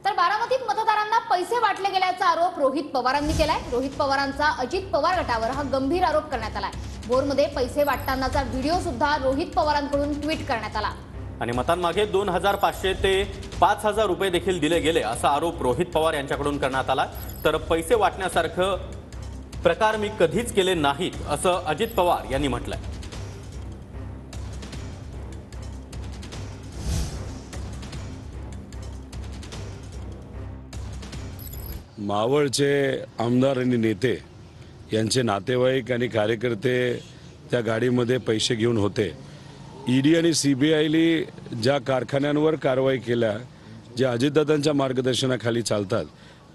तर बारामतीत मतदारांना पैसे वाटले गेल्याचा आरोप रोहित पवारांनी केलाय। रोहित पवारांचा अजित पवार गटावर हा गंभीर आरोप करण्यात आलाय। भोरमध्ये पैसे वाटतानाचा व्हिडिओ सुद्धा रोहित पवारांकडून ट्विट करण्यात आला आणि मतांमागे 2500 ते 5000 रुपये देखील दिले गेले असा आरोप रोहित पवार यांच्याकडून करण्यात आला। तर पैसे वाटण्यासारखं प्रकार मी कधीच केले नाहीत असं अजित पवार यांनी म्हटलंय। मावळचे आमदार आणि नेते यांचे नातेवाईक आणि कार्यकर्ते त्या गाडीमध्ये पैसे घेऊन होते। ईडी आणि सीबीआयली ज्या कारखान्यांवर कारवाई केल्या, जे अजितदादांच्या मार्गदर्शनाखाली चालतात,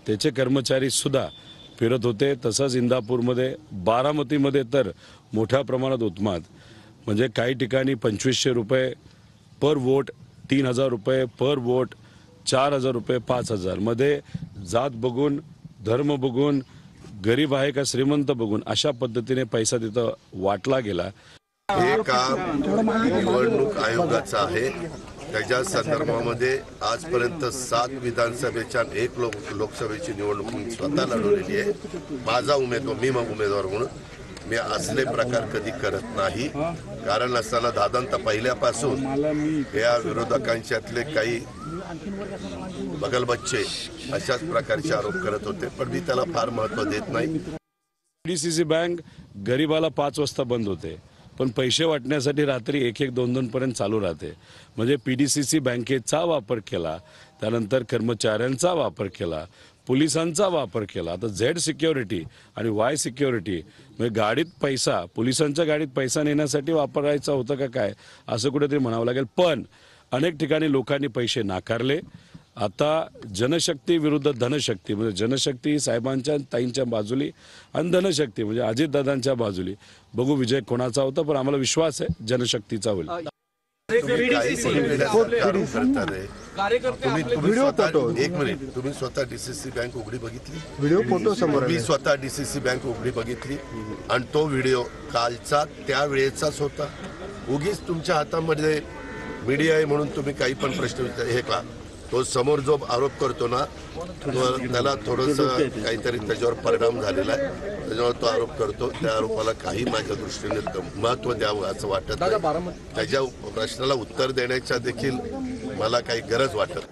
त्याचे कर्मचारी सुद्धा फिरत होते। तसंच इंदापूरमध्ये, बारामतीमध्ये तर मोठ्या प्रमाणात उत्माद, म्हणजे काही ठिकाणी 2500 रुपये पर वोट, 3000 रुपये पर वोट, 4000 रुपये, 5000 मध्ये जात बघून, धर्म बघून, गरीब आहे का श्रीमंत बघून अशा पद्धतीने पैसा तिथं वाटला गेला। हे काम निवडणूक आयोगाचं आहे। त्याच्या संदर्भामध्ये आजपर्यंत 7 विधानसभेच्या 1 लोकसभेची निवडणूक मी स्वतः लढवलेली आहे। माझा उमेदवार म्हणून मी असले प्रकार कधी करत नाही। कारण असताना दादांत पहिल्यापासून या विरोधकांच्यातले काही बगलबच्चे अशाच प्रकारचे आरोप करत होते, पण मी त्याला फार महत्त्व देत नाही। पीडीसीसी बँक गरीबाला 5 वाजता बंद होते, पण पैसे वाटण्यासाठी रात्री 1-1, 2-2 पर्यंत चालू राहते। म्हणजे पीडीसीसी बँकेचा वापर केला, त्यानंतर कर्मचाऱ्यांचा वापर केला, पोलिसांचा वापर केला। आता झेड सिक्युरिटी आणि वाय सिक्युरिटी म्हणजे गाडीत पैसा, पोलिसांच्या गाडीत पैसा नेण्यासाठी वापरायचा होता का काय असं कुठेतरी म्हणावं लागेल। पण अनेक ठिकाणी लोकांनी पैसे नाकारले। आता जनशक्ती विरुद्ध धनशक्ती, म्हणजे जनशक्ती साहेबांच्या ताईंच्या बाजूली आणि धनशक्ती म्हणजे अजितदादांच्या बाजूली। बघू विजय कोणाचा होता, पण आम्हाला विश्वास आहे जनशक्ती होईल। तुम्ही स्वतः डीसीसी बँक उघडी बघितली, व्हिडिओ फोटो समोर मी स्वतः डीसीसी बँक उघडी बघितली आणि तो व्हिडिओ कालचा त्यावेळेचाच होता। उगीच तुमच्या हातामध्ये मीडिया आहे म्हणून तुम्ही काही पण प्रश्न विचार, हे का तो समोर जो आरोप करतो ना, त्याला थोडंसं काहीतरी त्याच्यावर परिणाम झालेला आहे, त्याच्यावर तो आरोप करतो। त्या आरोपाला काही माझ्या दृष्टीने महत्त्व द्यावं असं वाटत नाही। त्याच्या प्रश्नाला उत्तर देण्याच्या देखील मला काही गरज वाटत